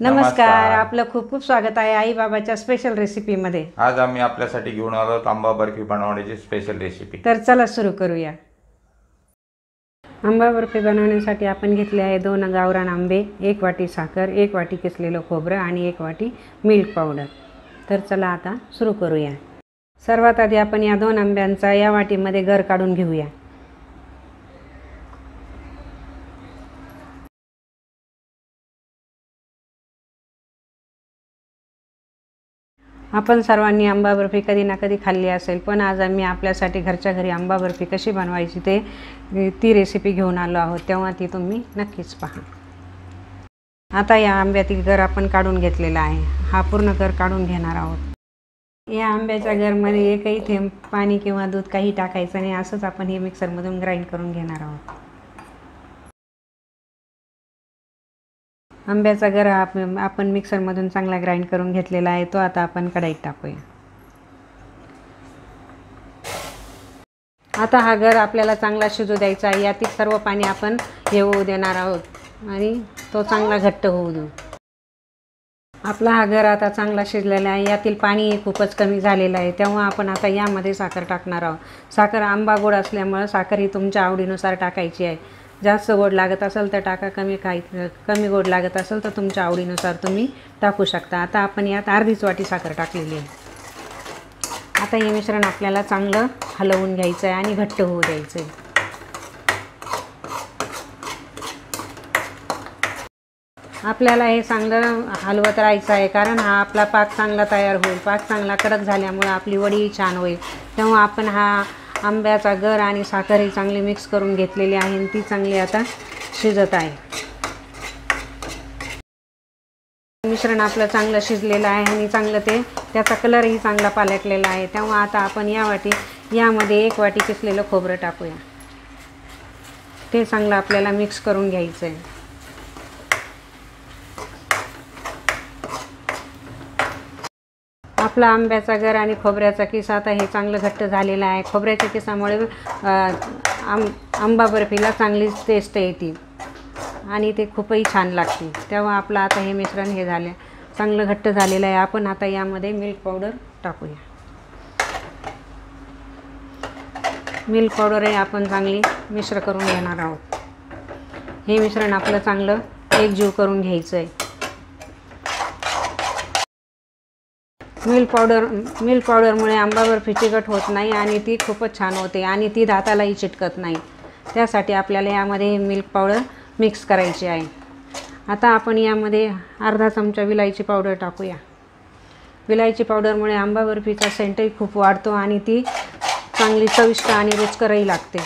नमस्कार, आपलं खूप खूप स्वागत आहे आई बाबाच्या स्पेशल रेसिपीमध्ये। आज आम्ही आपल्यासाठी घेऊन आलो आंबा बर्फी बनवण्याची स्पेशल रेसिपी। तर चला सुरू करूया। आंबा बर्फी बनवण्यासाठी आपण घेतले आहे 2 गावरान आंबे, 1 वाटी साखर, 1 वाटी किसलेलं खोबरं आणि 1 वाटी मिल्क पावडर। तर चला आता सुरू करूया। सर्वात आधी आपण या 2 आंब्यांचा या वाटीमध्ये गर काढून घेऊया। आपण सर्वांनी आंबा बर्फी कधी ना कधी खाल्ली असेल, पण आज आम्ही आपल्यासाठी घरच्या घरी आंबा बर्फी कशी बनवायची ती रेसिपी घेऊन आलो आहोत, तेव्हा ती तुम्ही नक्कीच पहा। आता या आंब्यातील गर आपण काढून घेतलेला आहे। हा पूर्ण गर काढून घेणार आहोत। या आंब्याच्या गरमध्ये एकही थेंब पाणी किंवा दूध काही टाकायचं नाही, असंच आपण हे मिक्सरमधून ग्राइंड करून घेणार आहोत। आंब्याचा गर आपण मिक्सरमधून चांगला ग्राइंड करून घेतलेला आहे, तो आता आपण कढईत टाकूया। आता हा गर आपल्याला चांगला शिजू द्यायचा आहे। यातील सर्व पाणी आपण येऊ देणार आहोत आणि तो चांगला घट्ट होऊ देऊ। आपला हा गर आता चांगला शिजलेला आहे। यातील पाणी खूपच कमी झालेलं आहे, तेव्हा आपण आता यामध्ये साखर टाकणार आहोत। साखर आंबा गोड असल्यामुळे साखर ही तुमच्या आवडीनुसार टाकायची आहे। जास्त गोड लागत असेल तर टाका, कमी गोड लागत असेल तर तुमच्या आवडीनुसार तुम्ही टाकू शकता। आता आपण यात अर्धीच वाटी साखर टाकलेली आहे। आता हे मिश्रण आपल्याला चांगलं हलवून घ्यायचं आहे आणि घट्ट होऊ द्यायचं आहे। आपल्याला हे चांगलं हलवत राहायचं आहे, कारण हा आपला पाक चांगला तयार होईल। पाक चांगला कडक झाल्यामुळे आपली वडी छान होईल। तेव्हा आपण हा आंब्याचा गर आणि साखर ही चांगली मिक्स करून घेतलेली आहे आणि ती चांगली आता शिजत आहे। मिश्रण आपलं चांगलं शिजलेलं आहे आणि चांगलं त्याचा कलरही चांगला पालटलेला आहे। तेव्हा आता आपण यामध्ये 1 वाटी किसलेलं खोबरं टाकूया। ते चांगलं आपल्याला मिक्स करून घ्यायचं आहे। आपला आंब्याचा गर आणि खोबऱ्याचा किस आता हे चांगलं घट्ट झालेलं आहे। खोबऱ्याच्या किसामुळे आंबा बर्फीला चांगली टेस्ट येते आणि ते खूपही छान लागते। तेव्हा आपलं आता हे मिश्रण हे झाले चांगलं घट्ट झालेलं आहे। आपण आता यामध्ये मिल्क पावडर टाकूया। मिल्क पावडरही आपण चांगली मिश्र करून घेणार आहोत। हे मिश्रण आपलं चांगलं एकजीव करून घ्यायचं आहे। मिल्क पावडरमुळे आंबा बर्फी चिकट होत नाही आणि ती खूपच छान होते आणि ती दातालाही चिटकत नाही। त्यासाठी आपल्याला यामध्ये मिल्क पावडर मिक्स करायची आहे। आता आपण यामध्ये अर्धा चमचा विलायची पावडर टाकूया। विलायची पावडरमुळे आंबा बर्फीचा सेंटही खूप वाढतो आणि ती चांगली चविष्ट आणि रुचकरही लागते।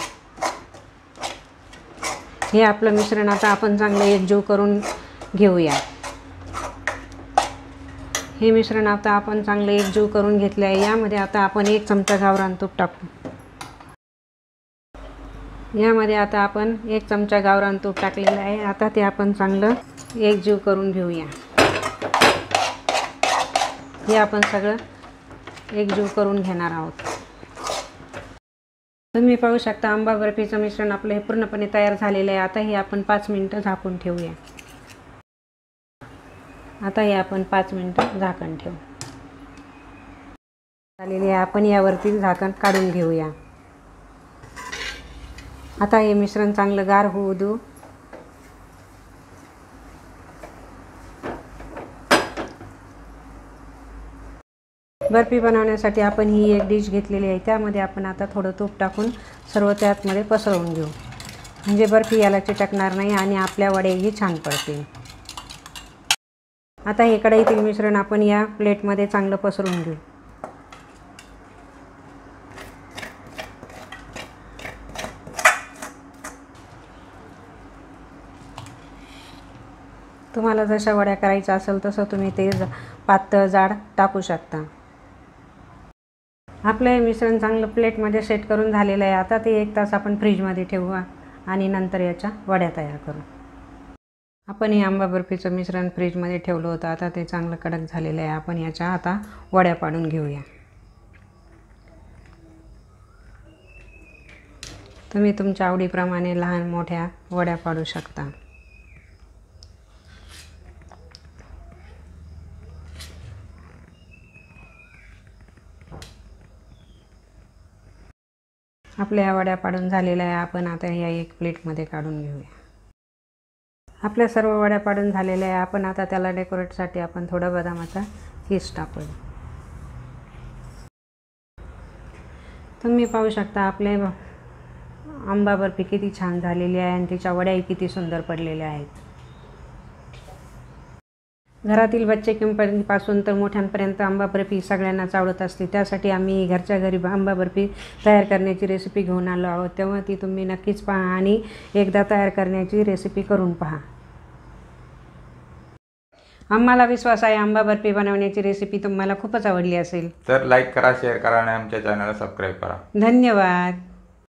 हे आपलं मिश्रण आता आपण चांगलं एकजीव करून घेऊया। हे मिश्रण आता आपण चांगलं एकजीव करून घेतले आहे। यामध्ये आता आपण 1 चमचा गावरान तूप टाकू। यामध्ये आता आपण 1 चमचा गावरान तूप टाकलेलं आहे। आता ते आपण चांगलं एकजीव करून घेऊया। हे आपण सगळं एकजीव करून घेणार आहोत। तुम्ही पाहू शकता आंबा बर्फीचं मिश्रण आपलं हे पूर्णपणे तयार झालेलं आहे। आता हे आपण 5 मिनिटं झाकून ठेवूया। आता हे आपण 5 मिनिटं झाकण ठेवू। झालेले आहे, आपण यावरती झाकण काढून घेऊया। आता हे मिश्रण चांगलं गार होऊ देऊ। बर्फी बनवण्यासाठी आपण ही एक डिश घेतलेली आहे। त्यामध्ये आपण आता थोडं तूप टाकून सर्व त्यामध्ये पसरवून घेऊ, म्हणजे बर्फी याला चिटकणार नाही आणि आपल्या वड्याही छान पडतील। आता हे कढईतील मिश्रण आपण या प्लेटमध्ये चांगलं पसरवून घेऊ। तुम्हाला जशा वड्या करायच्या असेल तसं तुम्ही ते पातळ जाड टाकू शकता। आपलं हे मिश्रण चांगलं प्लेटमध्ये सेट करून झालेलं आहे। आता ते 1 तास आपण फ्रीजमध्ये ठेवू आणि नंतर याच्या वड्या तयार करू। आपण हे आंबा बर्फीचं मिश्रण फ्रीजमध्ये ठेवलं होतं। आता ते चांगलं कडक झालेलं आहे। आपण याच्या आता वड्या पाडून घेऊया। तुम्ही तुमच्या आवडीप्रमाणे लहान मोठ्या वड्या पाडू शकता। आपल्या वड्या पाडून झालेल्या आहे. आपण आता या एक प्लेटमध्ये काढून घेऊया. आपल्या सर्व वड्या पाडून झालेल्या आहे. आपण आता त्याला डेकोरेटसाठी आपण थोडा बदामाचा किस टाकूया. तुम्ही पाहू शकता आपले आंबा बर्फी किती छान झालेली आहे आणि तिच्या वड्याही किती सुंदर पडलेल्या आहेत. घरातील बच्चे किंपासून तर मोठ्यांपर्यंत आंबा बर्फी सगळ्यांनाच आवडत असते. त्यासाठी आम्ही घरच्या घरी आंबा बर्फी तयार करण्याची रेसिपी घेऊन आलो आहोत. तेव्हा ती तुम्ही नक्कीच पहा आणि एकदा तयार करण्याची रेसिपी करून पहा. आम्हाला विश्वास आहे आंबा बर्फी बनवण्याची रेसिपी तुम्हाला खूपच आवडली असेल. तर लाईक करा, शेअर करा आणि आमच्या चॅनलला सबस्क्राईब करा. धन्यवाद.